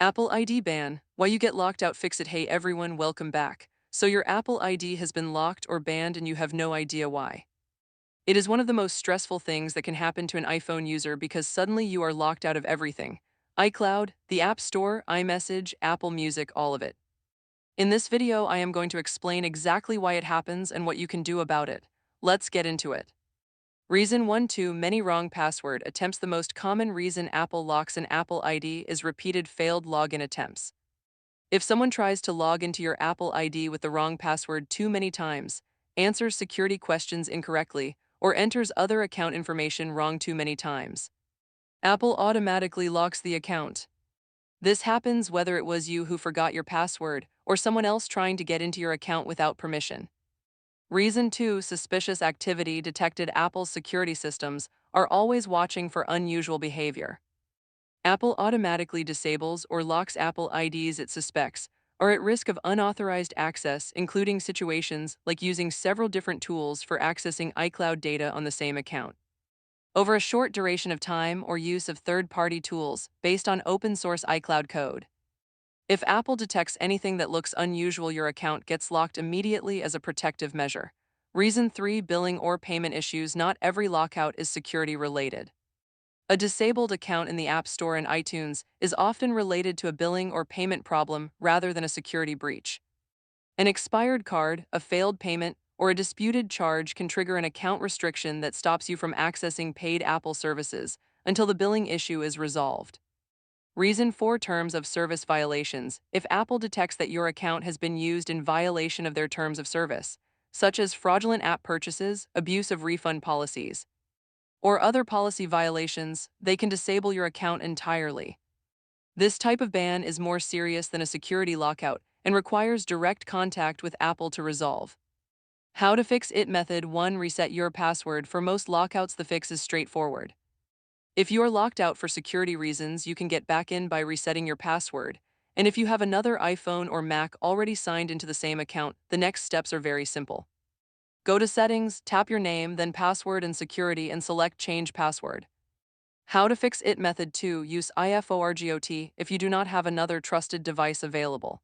Apple ID ban. Why you get locked out, fix it. Hey everyone, welcome back. So your Apple ID has been locked or banned and you have no idea why. It is one of the most stressful things that can happen to an iPhone user because suddenly you are locked out of everything. iCloud, the App Store, iMessage, Apple Music, all of it. In this video, I am going to explain exactly why it happens and what you can do about it. Let's get into it. Reason 1. Too many wrong password attempts. The most common reason Apple locks an Apple ID is repeated failed login attempts. If someone tries to log into your Apple ID with the wrong password too many times, answers security questions incorrectly, or enters other account information wrong too many times, Apple automatically locks the account. This happens whether it was you who forgot your password or someone else trying to get into your account without permission. Reason 2. Suspicious activity detected. Apple's security systems are always watching for unusual behavior. Apple automatically disables or locks Apple IDs it suspects are at risk of unauthorized access, including situations like using several different tools for accessing iCloud data on the same account. Over a short duration of time or use of third-party tools based on open-source iCloud code. If Apple detects anything that looks unusual, your account gets locked immediately as a protective measure. Reason 3. Billing or payment issues. Not every lockout is security-related. A disabled account in the App Store and iTunes is often related to a billing or payment problem rather than a security breach. An expired card, a failed payment, or a disputed charge can trigger an account restriction that stops you from accessing paid Apple services until the billing issue is resolved. Reason 4. Terms of service violations. If Apple detects that your account has been used in violation of their terms of service, such as fraudulent app purchases, abuse of refund policies, or other policy violations, they can disable your account entirely. This type of ban is more serious than a security lockout and requires direct contact with Apple to resolve. How to fix it. Method 1. Reset your password. For most lockouts, the fix is straightforward. If you are locked out for security reasons, you can get back in by resetting your password. And if you have another iPhone or Mac already signed into the same account, the next steps are very simple. Go to Settings, tap your name, then Password and Security, and select Change Password. How to fix it. Method 2. Use iForgot if you do not have another trusted device available.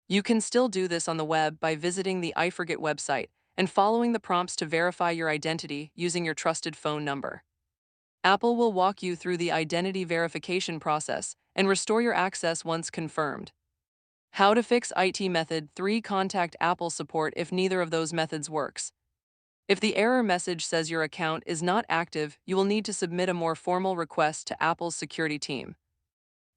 You can still do this on the web by visiting the iForget website and following the prompts to verify your identity using your trusted phone number. Apple will walk you through the identity verification process and restore your access once confirmed. How to fix IT. Method 3. Contact Apple support if neither of those methods works. If the error message says your account is not active, you will need to submit a more formal request to Apple's security team.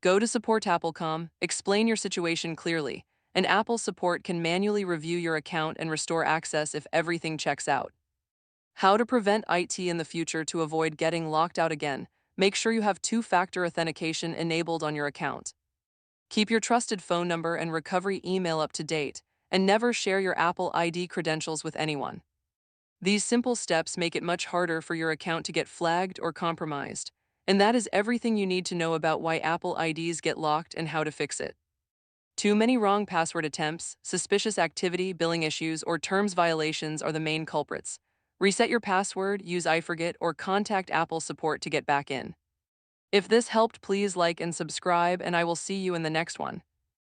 Go to support.apple.com, explain your situation clearly, and Apple support can manually review your account and restore access if everything checks out. How to prevent IT in the future. To avoid getting locked out again, make sure you have two-factor authentication enabled on your account. Keep your trusted phone number and recovery email up to date, and never share your Apple ID credentials with anyone. These simple steps make it much harder for your account to get flagged or compromised, and that is everything you need to know about why Apple IDs get locked and how to fix it. Too many wrong password attempts, suspicious activity, billing issues, or terms violations are the main culprits. Reset your password, use iForget, or contact Apple support to get back in. If this helped, please like and subscribe, and I will see you in the next one.